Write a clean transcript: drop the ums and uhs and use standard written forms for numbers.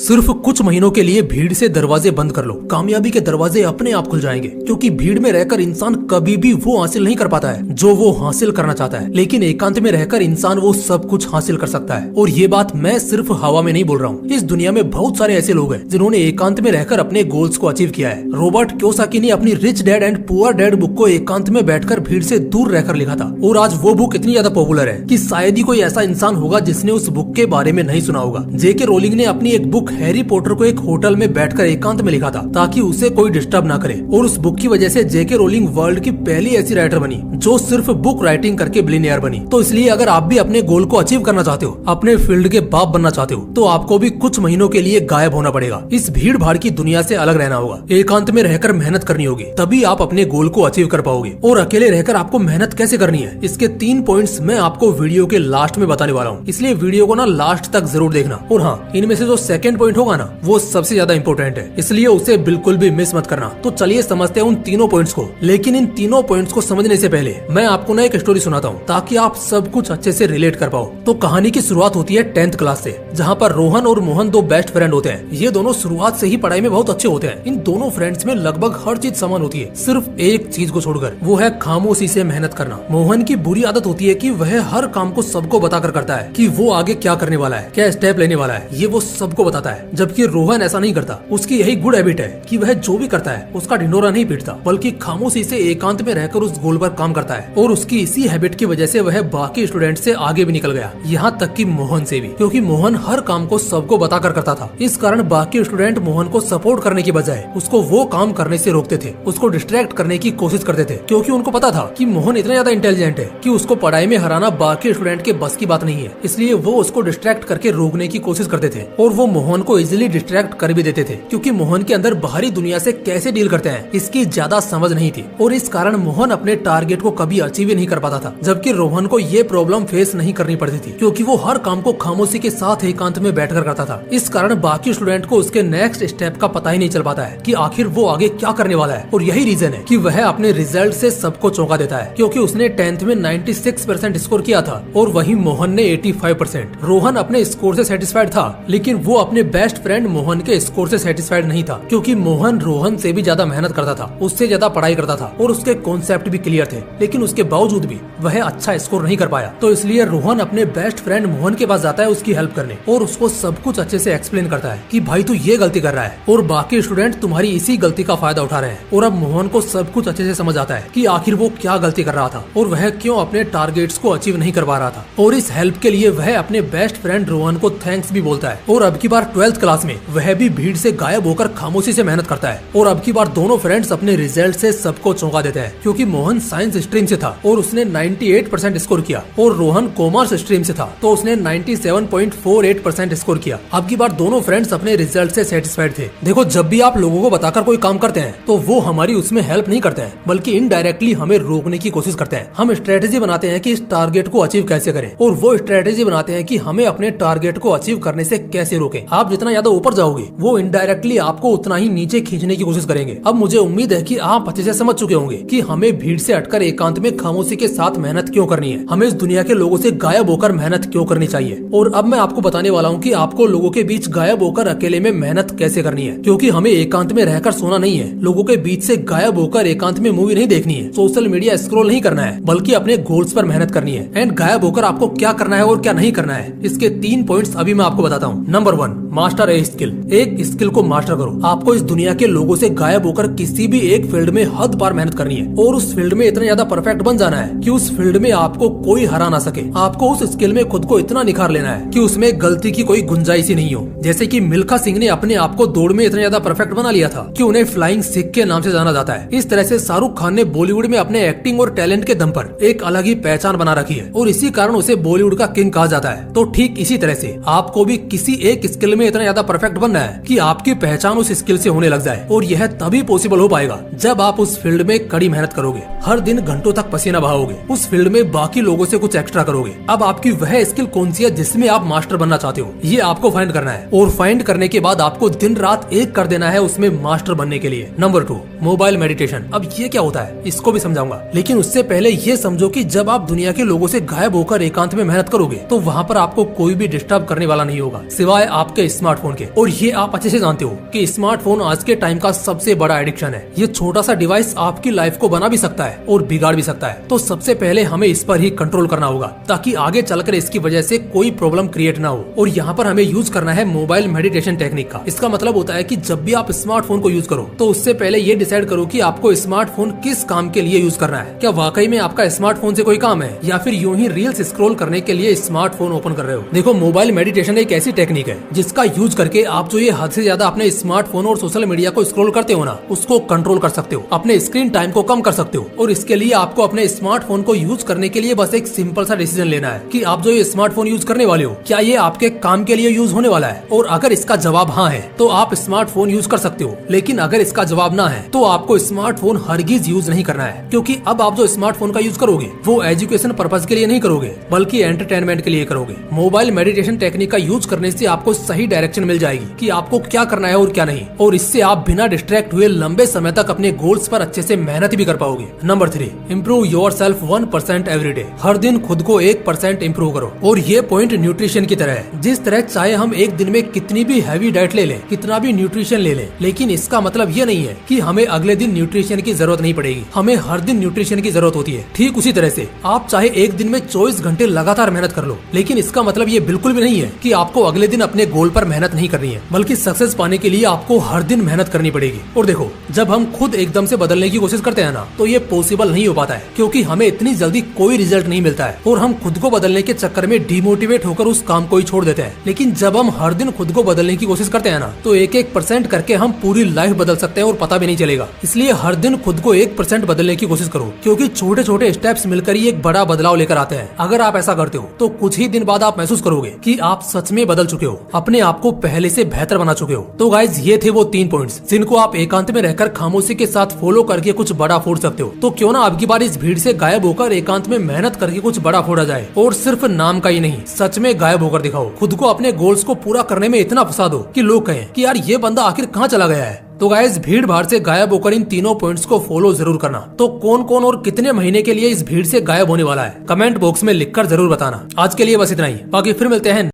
सिर्फ कुछ महीनों के लिए भीड़ से दरवाजे बंद कर लो, कामयाबी के दरवाजे अपने आप खुल जाएंगे। क्योंकि भीड़ में रहकर इंसान कभी भी वो हासिल नहीं कर पाता है जो वो हासिल करना चाहता है, लेकिन एकांत में रहकर इंसान वो सब कुछ हासिल कर सकता है। और ये बात मैं सिर्फ हवा में नहीं बोल रहा हूँ। इस दुनिया में बहुत सारे ऐसे लोग हैं जिन्होंने एकांत में रहकर अपने गोल्स को अचीव किया है। रॉबर्ट कियोसाकी ने अपनी rich dad and poor dad book को एकांत में बैठकर भीड़ से दूर रहकर लिखा था, और आज वो बुक इतनी ज्यादा पॉपुलर है कि शायद ही कोई ऐसा इंसान होगा जिसने उस बुक के बारे में नहीं सुना होगा। जेके रोलिंग ने अपनी एक बुक हैरी पॉटर को एक होटल में बैठकर एकांत में लिखा था ताकि उसे कोई डिस्टर्ब ना करे, और उस बुक की वजह से जेके रोलिंग वर्ल्ड की पहली ऐसी राइटर बनी जो सिर्फ बुक राइटिंग करके बिलियनियर बनी। तो इसलिए अगर आप भी अपने गोल को अचीव करना चाहते हो, अपने फील्ड के बाप बनना चाहते हो, तो आपको भी कुछ महीनों के लिए गायब होना पड़ेगा। इस भीड़ भाड़ की दुनिया से अलग रहना होगा, एकांत में रहकर मेहनत करनी होगी, तभी आप अपने गोल को अचीव कर पाओगे। और अकेले रहकर आपको मेहनत कैसे करनी है, इसके 3 पॉइंट्स मैं आपको वीडियो के लास्ट में बताने वाला हूँ, इसलिए वीडियो को ना लास्ट तक जरूर देखना। और हाँ, इनमें से जो सेकंड पॉइंट होगा ना, वो सबसे ज्यादा इंपॉर्टेंट है, इसलिए उसे बिल्कुल भी मिस मत करना। तो चलिए समझते हैं उन तीनों पॉइंट्स को। लेकिन इन तीनों पॉइंट्स को समझने से पहले मैं आपको ना एक स्टोरी सुनाता हूँ ताकि आप सब कुछ अच्छे से रिलेट कर पाओ। तो कहानी की शुरुआत होती है 10th क्लास से, जहाँ पर रोहन और मोहन दो बेस्ट फ्रेंड होते हैं। ये दोनों शुरुआत से ही पढ़ाई में बहुत अच्छे होते हैं। इन दोनों फ्रेंड्स में लगभग हर चीज समान होती है, सिर्फ एक चीज को छोड़कर, वो है खामोशी से मेहनत करना। मोहन की बुरी आदत होती है कि वह हर काम को सबको बताकर करता है कि वो आगे क्या करने वाला है, क्या स्टेप लेने वाला है, ये वो सबको बताता है। जबकि रोहन ऐसा नहीं करता। उसकी यही गुड हैबिट है कि वह जो भी करता है उसका ढिंढोरा नहीं पीटता, बल्कि खामोशी से एकांत में रहकर उस गोल पर काम करता है। और उसकी इसी हैबिट की वजह से वह बाकी स्टूडेंट से आगे भी निकल गया, यहाँ तक कि मोहन से भी, क्योंकि मोहन हर काम को सबको बताकर करता था। इस कारण बाकी स्टूडेंट मोहन को सपोर्ट करने की बजाय उसको वो काम करने से रोकते थे, उसको डिस्ट्रैक्ट करने की कोशिश करते थे, क्योंकि उनको पता था कि मोहन इतना ज्यादा इंटेलिजेंट है कि उसको पढ़ाई में हराना बाकी स्टूडेंट के बस की बात नहीं है। इसलिए वो उसको डिस्ट्रैक्ट करके रोकने की कोशिश करते थे, और वो मोहन को इजिली डिस्ट्रैक्ट कर भी देते थे, क्योंकि मोहन के अंदर बाहरी दुनिया से कैसे डील करते हैं इसकी ज्यादा समझ नहीं थी। और इस कारण मोहन अपने टारगेट को कभी अचीव ही नहीं कर पाता था। जबकि रोहन को ये प्रॉब्लम फेस नहीं करनी पड़ती थी, क्योंकि वो हर काम को खामोशी के साथ एकांत में बैठकर करता था। इस कारण बाकी स्टूडेंट को उसके नेक्स्ट स्टेप का पता ही नहीं चल पाता है कि आखिर वो आगे क्या करने वाला है। और यही रीजन है कि वह अपने रिजल्ट से सबको चौंका देता है, क्योंकि उसने 10th में 96% स्कोर किया था और वहीं मोहन ने 85%। रोहन अपने स्कोर से सेटिस्फाइड था, लेकिन वो अपने बेस्ट फ्रेंड मोहन के स्कोर से सेटिस्फाइड नहीं था, क्योंकि मोहन रोहन से भी ज्यादा मेहनत करता था, उससे ज्यादा पढ़ाई करता था और उसके कॉन्सेप्ट भी क्लियर थे, लेकिन उसके बावजूद भी वह अच्छा स्कोर नहीं कर पाया। तो इसलिए रोहन अपने बेस्ट फ्रेंड मोहन के पास जाता है उसकी हेल्प करने, और उसको सब कुछ अच्छे से एक्सप्लेन करता है कि भाई तू ये गलती कर रहा है और बाकी स्टूडेंट तुम्हारी इसी गलती का फायदा उठा रहे हैं। और अब मोहन को सब कुछ अच्छे से समझ आता है कि आखिर वो क्या गलती कर रहा था और वह क्यों अपने टारगेट्स को अचीव नहीं कर पा रहा था। और इस हेल्प के लिए वह अपने बेस्ट फ्रेंड रोहन को थैंक्स भी बोलता है। और अब की बार 12th क्लास में वह भी भीड़ से गायब होकर खामोशी से मेहनत करता है। और अब की बार दोनों फ्रेंड्स अपने रिजल्ट से सबको चौंका देते हैं, क्योंकि मोहन साइंस स्ट्रीम से था और उसने 98% स्कोर किया, और रोहन कॉमर्स स्ट्रीम से था तो उसने 97.48% स्कोर किया। अब की बार दोनों फ्रेंड्स अपने रिजल्ट से सेटिस्फाइड थे। देखो, जब भी आप लोगों को बताकर कोई काम करते हैं तो वो हमारी उसमें हेल्प नहीं करते हैं, बल्कि इनडायरेक्टली हमें रोकने की कोशिश करते हैं। हम स्ट्रेटेजी बनाते हैं कि इस टारगेट को अचीव कैसे करें, और वो स्ट्रेटेजी बनाते हैं कि हमें अपने टारगेट को अचीव करने से कैसे रोकें। आप जितना ज्यादा ऊपर जाओगे वो इनडायरेक्टली आपको उतना ही नीचे खींचने की कोशिश करेंगे। अब मुझे उम्मीद है कि आप अच्छे से समझ चुके होंगे कि हमें भीड़ से हटकर एकांत में खामोशी के साथ मेहनत क्यों करनी है, हमें इस दुनिया के लोगों से गायब होकर मेहनत क्यों करनी चाहिए। और अब मैं आपको बताने वाला हूँ कि आपको लोगों के बीच गायब होकर अकेले में मेहनत कैसे करनी है, क्योंकि हमें एकांत में रहकर सोना नहीं है, लोगों के बीच से गायब होकर एकांत में मूवी नहीं देखनी है, सोशल मीडिया स्क्रॉल नहीं करना है, बल्कि अपने गोल्स पर मेहनत करनी है। एंड गायब होकर आपको क्या करना है और क्या नहीं करना है, इसके 3 पॉइंट्स अभी मैं आपको बताता हूँ। Number 1, master a skill. एक स्किल को मास्टर करो। आपको इस दुनिया के लोगों से गायब होकर किसी भी एक फील्ड में हद पार मेहनत करनी है, और उस फील्ड में इतना ज्यादा परफेक्ट बन जाना है कि उस फील्ड में आपको कोई हरा ना सके। आपको उस स्किल में खुद को इतना निखार लेना है कि उसमें गलती की कोई गुंजाइश ही नहीं हो। जैसे कि मिल्खा सिंह ने अपने आप को दौड़ में इतना ज्यादा परफेक्ट बना लिया था कि उन्हें फ्लाइंग सिख के नाम से जाना जाता है। इस तरह से शाहरुख खान ने बॉलीवुड में अपने एक्टिंग और टैलेंट के दम पर एक अलग ही पहचान बना रखी है, और इसी कारण उसे बॉलीवुड का किंग कहा जाता है। तो ठीक इसी तरह से आपको भी किसी एक स्किल में इतना ज्यादा परफेक्ट बनना है कि आपकी पहचान उस स्किल से होने लग जाए, और यह तभी पॉसिबल हो पाएगा जब आप उस फील्ड में कड़ी मेहनत करोगे, हर दिन घंटों तक पसीना बहाओगे, उस फील्ड में बाकी लोगों से कुछ एक्स्ट्रा करोगे। अब आपकी वह स्किल कौन सी है जिसमें आप मास्टर बनना चाहते हो, ये आपको फाइंड करना है, और फाइंड करने के बाद आपको दिन रात एक कर देना है उसमें मास्टर बनने के लिए। Number 2, mobile meditation. अब ये क्या होता है इसको भी समझाऊंगा, लेकिन उससे पहले ये समझो कि जब आप दुनिया के लोगों से गायब होकर एकांत में मेहनत करोगे तो वहाँ पर आपको कोई भी डिस्टर्ब करने वाला नहीं होगा, सिवाय आपके स्मार्टफोन के। और ये आप अच्छे से जानते हो कि स्मार्टफोन आज के टाइम का सबसे बड़ा एडिक्शन है। ये छोटा सा डिवाइस आपकी लाइफ को बना भी सकता है और बिगाड़ भी सकता है। तो सबसे पहले हमें इस पर ही कंट्रोल करना होगा ताकि आगे चलकर इसकी वजह से कोई प्रॉब्लम क्रिएट ना हो। और यहाँ पर हमें यूज करना है मोबाइल मेडिटेशन टेक्निक का। इसका मतलब होता है कि जब भी आप स्मार्टफोन को यूज करो तो उससे पहले ये डिसाइड करो कि आपको स्मार्टफोन किस काम के लिए यूज करना है। क्या वाकई में आपका स्मार्टफोन से कोई काम है या फिर यूं ही रील्स स्क्रॉल करने के लिए स्मार्टफोन ओपन कर रहे हो। देखो, मोबाइल मेडिटेशन एक ऐसी टेक्निक है जिसका यूज करके आप जो ये हद से ज्यादा अपने स्मार्टफोन और सोशल मीडिया को स्क्रॉल करते हो ना, उसको कंट्रोल कर सकते हो, अपने स्क्रीन टाइम को कम कर सकते हो। और इसके लिए आपको अपने स्मार्टफोन को यूज करने के लिए बस एक सिंपल सा डिसीजन लेना है कि आप जो ये स्मार्टफोन यूज करने वाले हो क्या ये आपके काम के लिए यूज होने वाला है। और अगर इसका जवाब हाँ है तो आप स्मार्टफोन यूज कर सकते हो, लेकिन अगर इसका जवाब ना है तो आपको स्मार्टफोन हरगिज यूज नहीं करना है। क्योंकि अब आप जो स्मार्टफोन का यूज करोगे वो एजुकेशन पर्पज के लिए नहीं करोगे बल्कि एंटरटेनमेंट के लिए करोगे। मोबाइल मेडिटेशन टेक्निक का यूज करने से आपको सही डायरेक्शन मिल जाएगी कि आपको क्या करना है और क्या नहीं, और इससे आप बिना डिस्ट्रैक्ट हुए लंबे समय तक अपने गोल्स पर अच्छे से मेहनत भी कर पाओगे। Number 3, improve yourself 1% every day. हर दिन खुद को 1% इम्प्रूव करो। और ये पॉइंट न्यूट्रिशन की तरह है। जिस तरह चाहे हम एक दिन में कितनी भी हैवी डाइट ले लें, कितना भी न्यूट्रिशन ले लें, लेकिन इसका मतलब ये नहीं है कि हमें अगले दिन न्यूट्रिशन की जरूरत नहीं पड़ेगी। हमें हर दिन न्यूट्रिशन की जरूरत होती है। ठीक उसी तरह से आप चाहे एक दिन में 24 घंटे लगातार मेहनत कर लो, लेकिन इसका मतलब ये बिल्कुल भी नहीं है कि आपको अगले दिन अपने गोल पर मेहनत नहीं करनी है, बल्कि सक्सेस पाने के लिए आपको हर दिन मेहनत करनी पड़ेगी। और देखो, जब हम खुद एकदम से बदलने की कोशिश करते हैं ना, तो ये पॉसिबल नहीं हो पाता है, क्योंकि हमें इतनी जल्दी कोई रिजल्ट नहीं मिलता है और हम खुद को बदलने के चक्कर में डिमोटिवेट होकर उस काम को ही छोड़ देते हैं। लेकिन जब हम हर दिन खुद को बदलने की कोशिश करते हैं ना, तो 1-1% करके हम पूरी लाइफ बदल सकते हैं और पता भी नहीं चलेगा। इसलिए हर दिन खुद को 1% बदलने की कोशिश करो, क्योंकि छोटे छोटे स्टेप्स मिलकर ही एक बड़ा बदलाव लेकर आते हैं। अगर आप ऐसा करते हो तो कुछ ही दिन बाद आप महसूस करोगे कि आप सच में बदल चुके हो, अपने आप को पहले से बेहतर बना चुके हो। तो गाइज, ये थे वो 3 पॉइंट्स जिनको आप एकांत में रहकर खामोशी के साथ फॉलो करके कुछ बड़ा फोड़ सकते हो। तो क्यों ना अब की बार इस भीड़ से गायब होकर एकांत में मेहनत करके कुछ बड़ा फोड़ा जाए, और सिर्फ नाम का ही नहीं, सच में गायब होकर दिखाओ। खुद को अपने गोल्स को पूरा करने में इतना फंसा दो कि लोग कहें कि यार ये बंदा आखिर कहाँ चला गया है। तो गाइस, भीड़ भाड़ से गायब होकर इन तीनों पॉइंट्स को फॉलो जरूर करना। तो कौन कौन और कितने महीने के लिए इस भीड़ से गायब होने वाला है, कमेंट बॉक्स में लिखकर जरूर बताना। आज के लिए बस इतना ही, बाकी फिर मिलते हैं